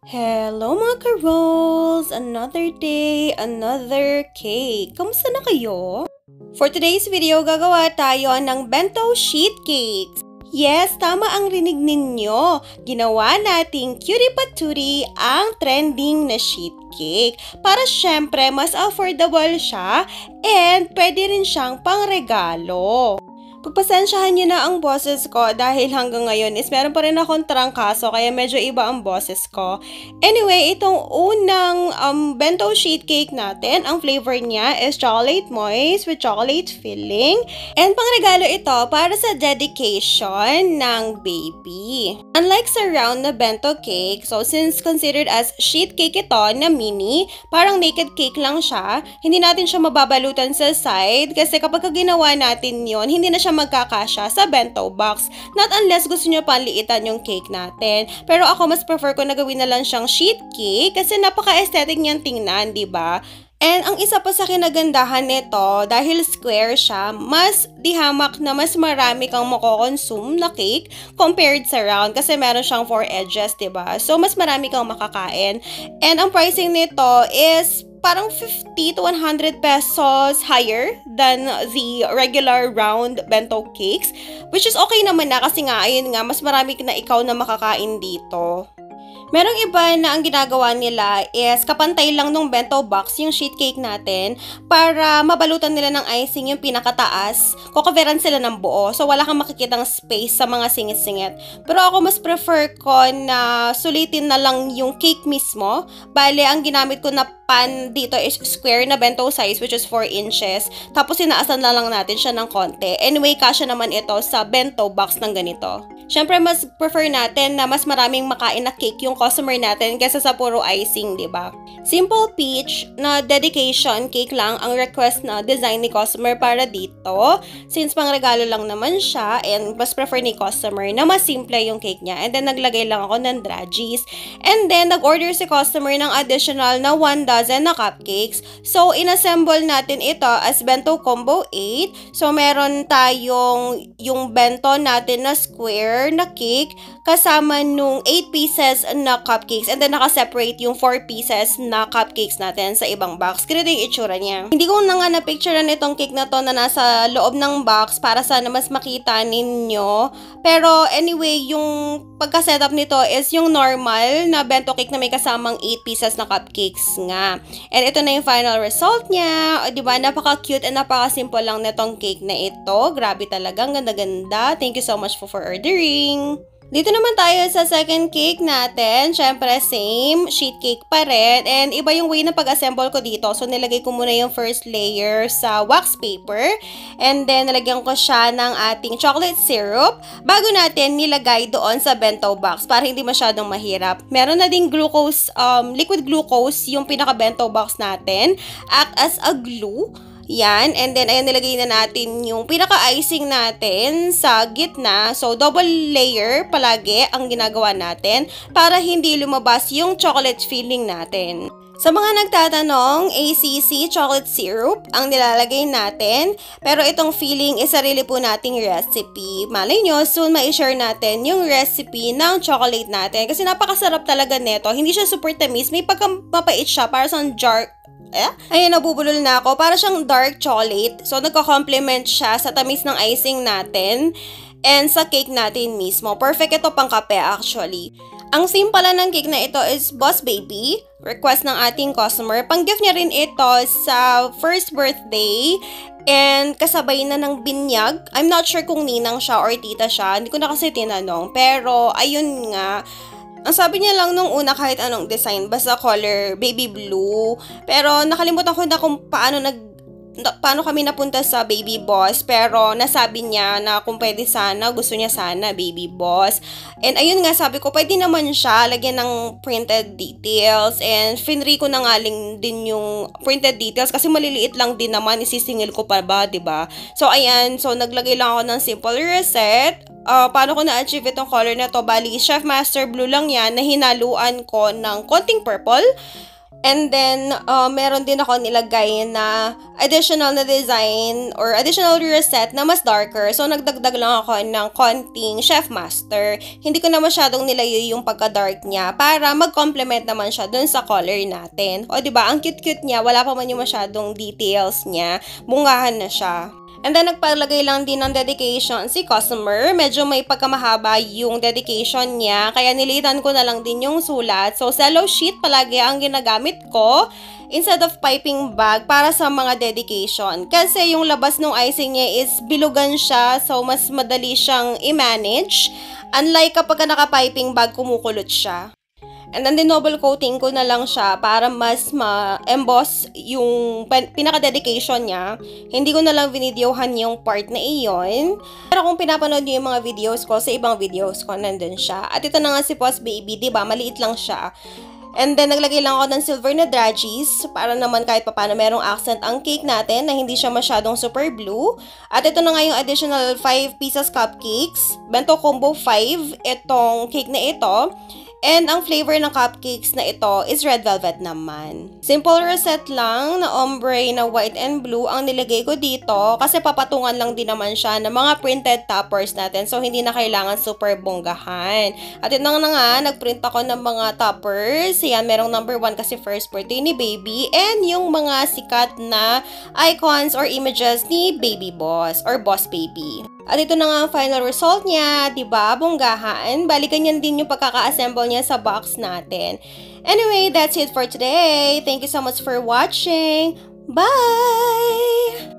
Hello mga ka-rolls! Another day, another cake. Kamusta na kayo? For today's video, gagawa tayo ng bento sheet cakes. Yes, tama ang rinig ninyo. Ginawa nating cutie patootie ang trending na sheet cake. Para syempre, mas affordable siya and pwede rin siyang pangregalo. Pagpasensyahan niyo na ang boses ko dahil hanggang ngayon is meron pa rin akong trangkaso kaya medyo iba ang boses ko. Anyway, itong unang bento sheet cake natin, ang flavor niya is chocolate moist with chocolate filling. And pangregalo ito para sa dedication ng baby. Unlike sa round na bento cake, so since considered as sheet cake ito na mini, parang naked cake lang siya, hindi natin siya mababalutan sa side kasi kapag ginawa natin yon hindi na siya magkakasya sa bento box. Not unless gusto nyo panliitan yung cake natin. Pero ako mas prefer ko na gawin na lang siyang sheet cake kasi napaka-aesthetic niyang tingnan, di ba? And ang isa pa sa kinagandahan nito, dahil square siya, mas dihamak na mas marami kang mako-consume na cake compared sa round kasi meron siyang 4 edges, diba? So, mas marami kang makakain. And ang pricing nito is parang 50 to 100 pesos higher than the regular round bento cakes, which is okay naman na kasi nga, ayun nga, mas marami na ikaw na makakain dito. Merong iba na ang ginagawa nila is kapantay lang nung bento box yung sheet cake natin para mabalutan nila ng icing yung pinakataas. Kukoveran sila ng buo so wala kang makikitang space sa mga singit-singit. Pero ako mas prefer ko na sulitin na lang yung cake mismo. Bale, ang ginamit ko na pan dito is square na bento size which is 4 inches. Tapos sinaasan na lang natin siya ng konti. Anyway, kasya naman ito sa bento box ng ganito. Siyempre, mas prefer natin na mas maraming makain na cake yung customer natin kaysa sa puro icing, di ba? Simple peach na dedication cake lang ang request na design ni customer para dito. Since pangregalo lang naman siya and mas prefer ni customer na mas simple yung cake niya. And then, naglagay lang ako ng draggies. And then, nag-order si customer ng additional na 1 dozen na cupcakes. So, inassemble natin ito as bento combo 8. So, meron tayong yung bento natin na square na cake kasama nung 8 pieces na cupcakes and then naka-separate yung 4 pieces na cupcakes natin sa ibang box. Ganito yung itsura niya. Hindi ko na nga na-picturean itong cake na to na nasa loob ng box para sana mas makita ninyo. Pero anyway, yung pagka-setup nito is yung normal na bento cake na may kasamang 8 pieces na cupcakes nga. And ito na yung final result niya. O, diba? Napaka-cute and napaka-simple lang nitong cake na ito. Grabe talaga. Ang ganda-ganda. Thank you so much for ordering. Dito naman tayo sa second cake natin. Siyempre, same. Sheet cake pa rin. And iba yung way na pag-assemble ko dito. So, nilagay ko muna yung first layer sa wax paper. And then, nilagyan ko siya ng ating chocolate syrup bago natin nilagay doon sa bento box para hindi masyadong mahirap. Meron na ding glucose, liquid glucose yung pinaka-bento box natin. Act as a glue. Yan. And then, ayan, nilagay na natin yung pinaka-icing natin sa gitna. So, double layer palagi ang ginagawa natin para hindi lumabas yung chocolate filling natin. Sa mga nagtatanong, ACC chocolate syrup ang nilalagay natin. Pero itong filling is sarili po nating recipe. Malay nyo, soon ma-share natin yung recipe ng chocolate natin. Kasi napakasarap talaga nito. Hindi siya super tamis. May pagkamapait siya para sa jar. Ayun, nabubulol na ako. Para siyang dark chocolate. So, nagko-complement siya sa tamis ng icing natin and sa cake natin mismo. Perfect ito pang kape actually. Ang theme pala ng cake na ito is Boss Baby. Request ng ating customer. Pang-gift niya rin ito sa first birthday and kasabay na ng binyag. I'm not sure kung ninang siya or tita siya. Hindi ko na kasi tinanong. Pero, ayun nga. Ang sabi niya lang nung una kahit anong design, basta color baby blue. Pero nakalimutan ko na kung paano kami napunta sa Baby Boss. Pero nasabi niya na kung pwede sana, gusto niya sana Baby Boss. And ayun nga, sabi ko, pwede naman siya lagyan ng printed details. And finry ko na nga din yung printed details kasi maliliit lang din naman, isisingil ko pa ba, diba? So ayan, so naglagay lang ako ng simple reset. Paano ko na-achieve itong color na to? Bali, Chef Master Blue lang yan na hinaluan ko ng konting purple. And then, meron din ako nilagay na additional na design or additional reset na mas darker. So, nagdagdag lang ako ng konting Chef Master. Hindi ko na masyadong nilayo yung pagka-dark niya para mag-complement naman siya dun sa color natin. O, diba? Ang cute-cute niya. Wala pa man yung masyadong details niya. Bungahan na siya. And then, nagpalagay lang din ng dedication si customer. Medyo may pagkamahaba yung dedication niya. Kaya nilitan ko na lang din yung sulat. So, cello sheet palagi ang ginagamit ko instead of piping bag para sa mga dedication. Kasi yung labas ng icing niya is bilugan siya. So, mas madali siyang i-manage. Unlike kapag naka-piping bag, kumukulot siya. And then, double coating ko na lang siya para mas ma-emboss yung pinaka-dedication niya. Hindi ko na lang vinidyohan yung part na iyon. Pero kung pinapanood niyo yung mga videos ko, sa ibang videos ko, nandun siya. At ito na nga si Boss Baby, diba? Maliit lang siya. And then, naglagay lang ako ng silver na draggies para naman kahit papano merong accent ang cake natin na hindi siya masyadong super blue. At ito na nga yung additional 5 pieces cupcakes. Bento combo 5, itong cake na ito. And ang flavor ng cupcakes na ito is red velvet naman. Simple reset lang na ombre na white and blue ang nilagay ko dito kasi papatungan lang din naman siya ng mga printed toppers natin. So, hindi na kailangan super bonggahan. At ito na nga, nagprint ako ng mga toppers. Yan, merong number 1 kasi first birthday ni Baby. And yung mga sikat na icons or images ni Baby Boss or Boss Baby. At ito na nga ang final result niya, diba? Bonggahan. Bali, ganyan din yung pagkaka-assemble niya sa box natin. Anyway, that's it for today. Thank you so much for watching. Bye!